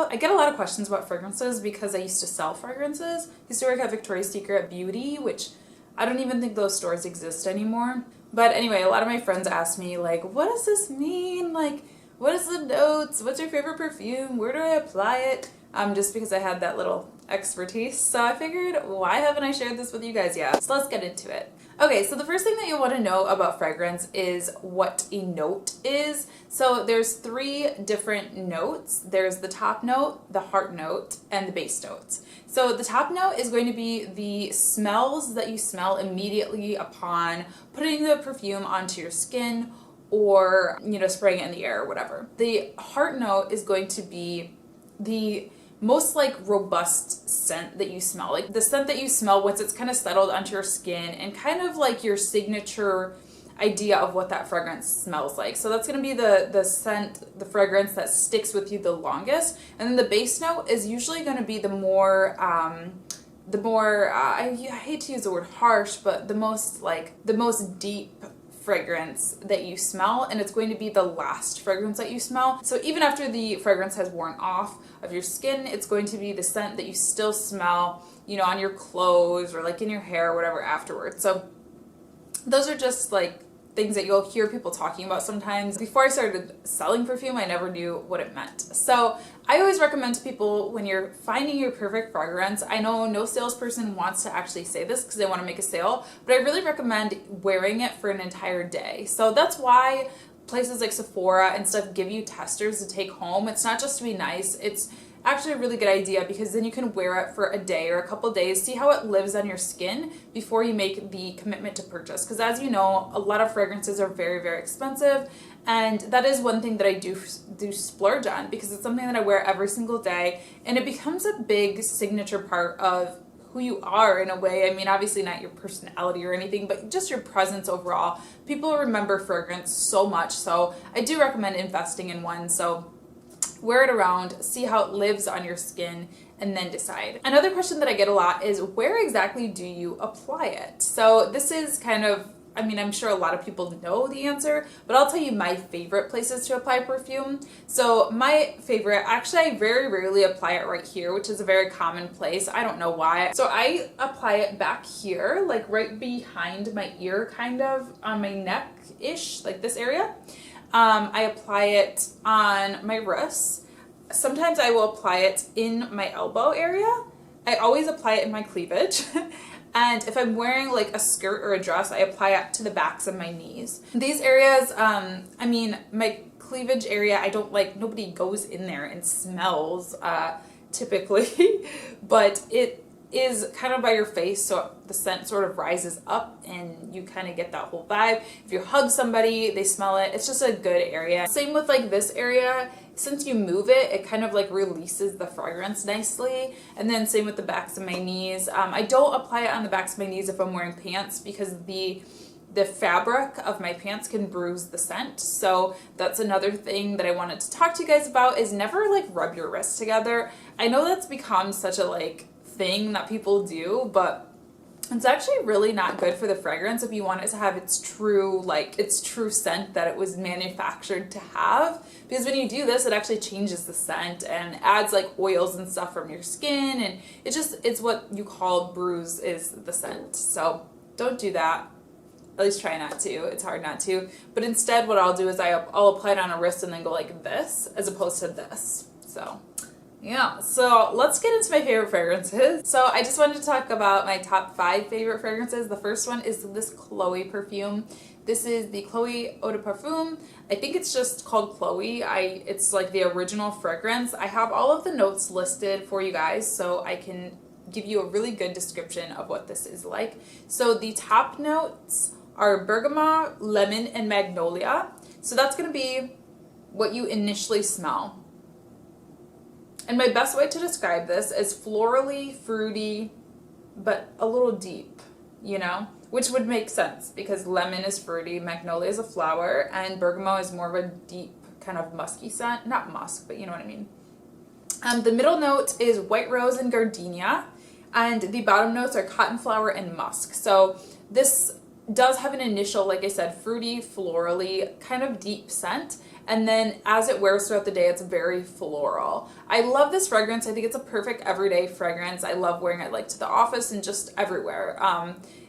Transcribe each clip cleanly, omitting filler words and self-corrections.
I get a lot of questions about fragrances because I used to sell fragrances. I used to work at Victoria's Secret Beauty, which I don't even think those stores exist anymore. But anyway, a lot of my friends ask me, like, what does this mean? Like, what is the notes? What's your favorite perfume? Where do I apply it? Just because I had that little expertise. So I figured, why haven't I shared this with you guys yet? So let's get into it. Okay, so the first thing that you want to know about fragrance is what a note is. So there's 3 different notes. There's the top note, the heart note, and the base notes. So the top note is going to be the smells that you smell immediately upon putting the perfume onto your skin or, you know, spraying it in the air or whatever. The heart note is going to be the most like robust scent that you smell, like the scent that you smell once it's kind of settled onto your skin and kind of like your signature idea of what that fragrance smells like. So that's going to be the scent, the fragrance that sticks with you the longest. And then the base note is usually going to be the more I hate to use the word harsh, but the most deep fragrance that you smell, and it's going to be the last fragrance that you smell. So even after the fragrance has worn off of your skin, it's going to be the scent that you still smell, you know, on your clothes or like in your hair or whatever afterwards. So those are just like things that you'll hear people talking about sometimes. Before I started selling perfume, I never knew what it meant. So I always recommend to people, when you're finding your perfect fragrance, I know no salesperson wants to actually say this because they want to make a sale, but I really recommend wearing it for an entire day. So that's why places like Sephora and stuff give you testers to take home. It's not just to be nice, it's actually a really good idea because then you can wear it for a day or a couple days, see how it lives on your skin before you make the commitment to purchase. Because as you know, a lot of fragrances are very, very expensive, and that is one thing that I do splurge on because it's something that I wear every single day, and it becomes a big signature part of who you are in a way. I mean, obviously not your personality or anything, but just your presence overall. People remember fragrance so much, so I do recommend investing in one. So wear it around, see how it lives on your skin, and then decide. Another question that I get a lot is, where exactly do you apply it? So this is kind of, I mean, I'm sure a lot of people know the answer, but I'll tell you my favorite places to apply perfume. So my favorite, actually I very rarely apply it right here, which is a very common place. I don't know why. So I apply it back here, like right behind my ear, kind of on my neck-ish, like this area. I apply it on my wrists. Sometimes I will apply it in my elbow area. I always apply it in my cleavage. And if I'm wearing like a skirt or a dress, I apply it to the backs of my knees. These areas, I mean, my cleavage area, I don't like, nobody goes in there and smells typically, but it is kind of by your face, so the scent sort of rises up and you kind of get that whole vibe. If you hug somebody, they smell it. It's just a good area. Same with like this area. Since you move it, it kind of like releases the fragrance nicely. And then same with the backs of my knees. I don't apply it on the backs of my knees if I'm wearing pants because the fabric of my pants can bruise the scent. So that's another thing that I wanted to talk to you guys about, is never like rub your wrists together. I know that's become such a like thing that people do, but it's actually really not good for the fragrance if you want it to have its true scent that it was manufactured to have. Because when you do this, it actually changes the scent and adds like oils and stuff from your skin, and it's what you call bruise is the scent. So don't do that. At least try not to. It's hard not to. But instead what I'll do is I'll apply it on a wrist and then go like this as opposed to this. So yeah, so let's get into my favorite fragrances. So I just wanted to talk about my top 5 favorite fragrances. The first one is this Chloe perfume. This is the Chloe Eau de Parfum. I think it's just called Chloe. It's like the original fragrance. I have all of the notes listed for you guys so I can give you a really good description of what this is like. So the top notes are bergamot, lemon, and magnolia. So that's going to be what you initially smell. And my best way to describe this is florally, fruity, but a little deep, you know? Which would make sense because lemon is fruity, magnolia is a flower, and bergamot is more of a deep kind of musky scent. Not musk, but you know what I mean. The middle note is white rose and gardenia, and the bottom notes are cotton flower and musk. So this does have an initial, like I said, fruity, florally, kind of deep scent. And then as it wears throughout the day, it's very floral. I love this fragrance. I think it's a perfect everyday fragrance. I love wearing it like to the office and just everywhere.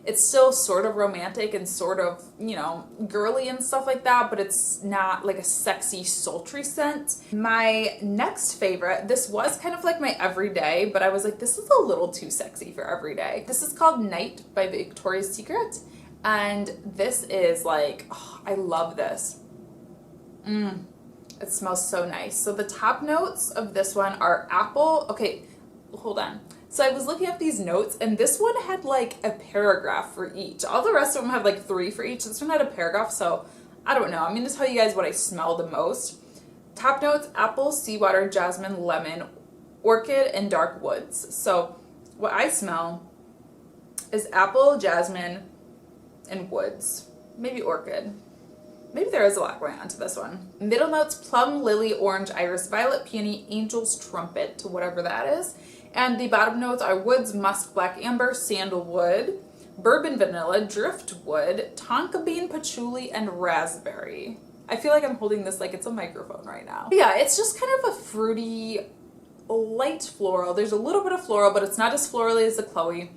It's still sort of romantic and sort of, you know, girly and stuff like that, but it's not like a sexy, sultry scent. My next favorite, this was kind of like my everyday, but I was like, this is a little too sexy for everyday. This is called Night by Victoria's Secret. And this is like, oh, I love this. It smells so nice. So the top notes of this one are apple. Okay, hold on. So I was looking up these notes, and this one had like a paragraph for each. All the rest of them have like 3 for each. This one had a paragraph, so I don't know. I'm going to tell you guys what I smell the most. Top notes, apple, seawater, jasmine, lemon, orchid, and dark woods. So what I smell is apple, jasmine, and woods. Maybe orchid. Maybe there is a lot going on to this one. Middle notes, plum, lily, orange, iris, violet, peony, angel's trumpet, whatever that is. And the bottom notes are woods, musk, black amber, sandalwood, bourbon vanilla, driftwood, tonka bean, patchouli, and raspberry. I feel like I'm holding this like it's a microphone right now. But yeah, it's just kind of a fruity, light floral. There's a little bit of floral, but it's not as florally as the Chloe.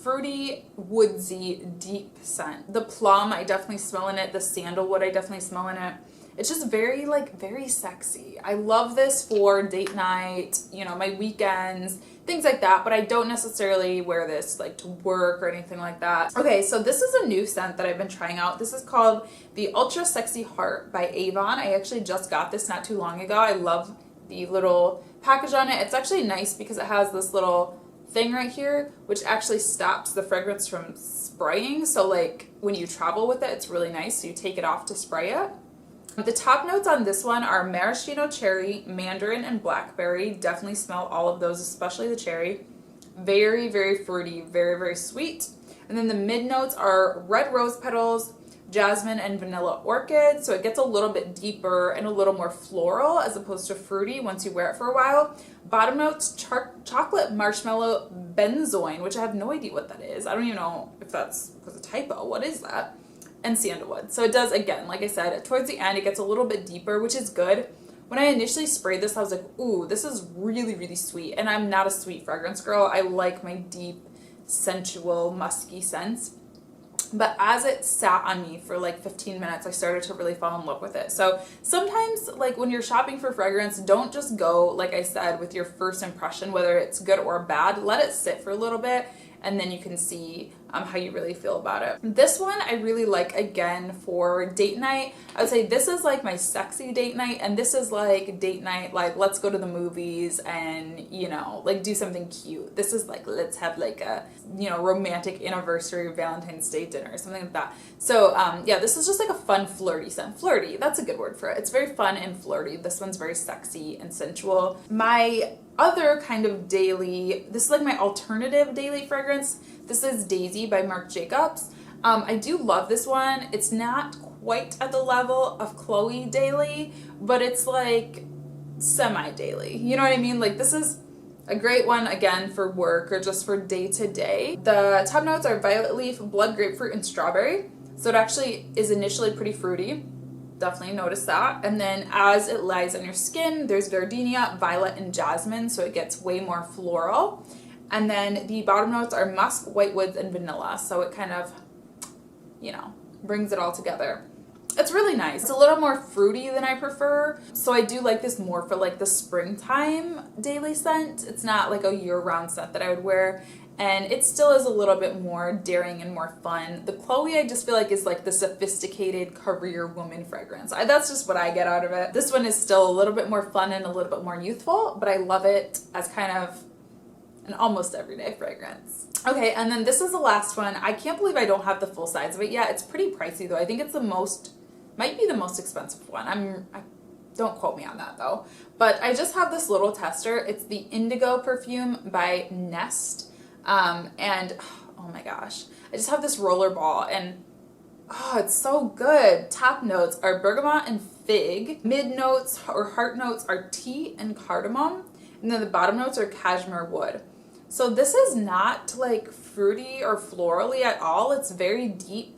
Fruity, woodsy, deep scent. The plum, I definitely smell in it. The sandalwood, I definitely smell in it. It's just very, like, very sexy. I love this for date night, you know, my weekends, things like that, but I don't necessarily wear this, like, to work or anything like that. Okay, so this is a new scent that I've been trying out. This is called the Ultra Sexy Heart by Avon. I actually just got this not too long ago. I love the little package on it. It's actually nice because it has this little thing right here, which actually stops the fragrance from spraying. So, like, when you travel with it, it's really nice. So you take it off to spray it. The top notes on this one are maraschino, cherry, mandarin, and blackberry. Definitely smell all of those, especially the cherry. Very, very fruity, very, very sweet. And then the mid notes are red rose petals, jasmine, and vanilla orchid. So it gets a little bit deeper and a little more floral as opposed to fruity once you wear it for a while. Bottom notes, chocolate marshmallow benzoin, which I have no idea what that is. I don't even know if that's a typo. What is that? And sandalwood. So it does, again, like I said, towards the end it gets a little bit deeper, which is good. When I initially sprayed this, I was like, ooh, this is really, really sweet. And I'm not a sweet fragrance girl. I like my deep, sensual, musky scents. But as it sat on me for like 15 minutes, I started to really fall in love with it. So sometimes, like, when you're shopping for fragrance, don't just go, like I said, with your first impression, whether it's good or bad. Let it sit for a little bit, and then you can see how you really feel about it. This one I really like, again, for date night. I would say this is like my sexy date night, and this is like date night, like let's go to the movies and, you know, like do something cute. This is like, let's have like a, you know, romantic anniversary Valentine's Day dinner, something like that. So yeah, this is just like a fun, flirty scent. Flirty, that's a good word for it. It's very fun and flirty. This one's very sexy and sensual. My other kind of daily, this is like my alternative daily fragrance. This is Daisy by Marc Jacobs. I do love this one. It's not quite at the level of Chloe Daily, but it's like semi-daily. You know what I mean? Like, this is a great one, again, for work or just for day to day. The top notes are violet leaf, blood grapefruit, and strawberry. So it actually is initially pretty fruity. Definitely notice that. And then as it lies on your skin, there's gardenia, violet, and jasmine. So it gets way more floral. And then the bottom notes are musk, whitewoods, and vanilla. So it kind of, you know, brings it all together. It's really nice. It's a little more fruity than I prefer. So I do like this more for like the springtime daily scent. It's not like a year-round scent that I would wear. And it still is a little bit more daring and more fun. The Chloe, I just feel like, is like the sophisticated career woman fragrance. That's just what I get out of it. This one is still a little bit more fun and a little bit more youthful, but I love it as kind of an almost everyday fragrance. Okay, and then this is the last one. I can't believe I don't have the full size of it yet. It's pretty pricey though. I think it's the most, might be the most expensive one. Don't quote me on that though. But I just have this little tester. It's the Indigo perfume by Nest. And oh my gosh, I just have this roller ball and oh, it's so good. Top notes are bergamot and fig. Mid notes or heart notes are tea and cardamom. And then the bottom notes are cashmere wood. So this is not like fruity or florally at all. It's very deep.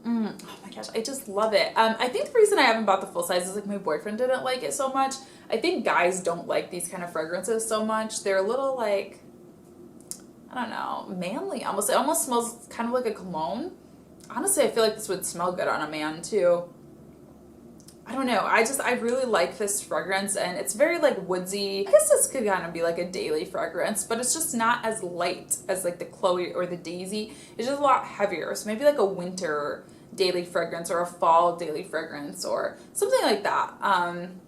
Oh my gosh, I just love it. I think the reason I haven't bought the full size is like my boyfriend didn't like it so much. I think guys don't like these kind of fragrances so much. They're a little like, I don't know, manly almost. It almost smells kind of like a cologne. Honestly, I feel like this would smell good on a man too. I don't know. I really like this fragrance, and it's very like woodsy. I guess this could kind of be like a daily fragrance, but it's just not as light as like the Chloe or the Daisy. It's just a lot heavier. So maybe like a winter daily fragrance or a fall daily fragrance or something like that. I'm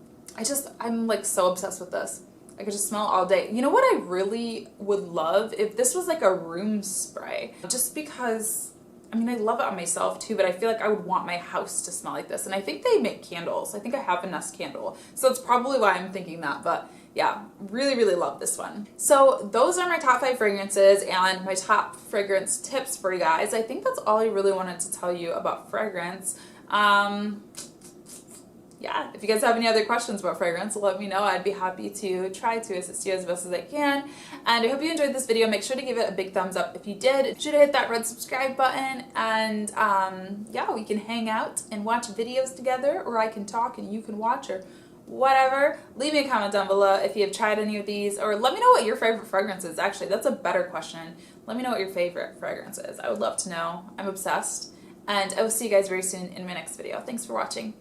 like so obsessed with this. I could just smell it all day. You know what I really would love if this was like a room spray, just because I mean, I love it on myself too, but I feel like I would want my house to smell like this. And I think they make candles. I think I have a Nest candle. So that's probably why I'm thinking that. But yeah, really, really love this one. So those are my top 5 fragrances and my top fragrance tips for you guys. I think that's all I really wanted to tell you about fragrance. Yeah, if you guys have any other questions about fragrance, let me know. I'd be happy to try to assist you as best as I can. And I hope you enjoyed this video. Make sure to give it a big thumbs up if you did. Be sure to hit that red subscribe button. And yeah, we can hang out and watch videos together, or I can talk and you can watch, or whatever. Leave me a comment down below if you have tried any of these, or let me know what your favorite fragrance is. Actually, that's a better question. Let me know what your favorite fragrance is. I would love to know. I'm obsessed. And I will see you guys very soon in my next video. Thanks for watching.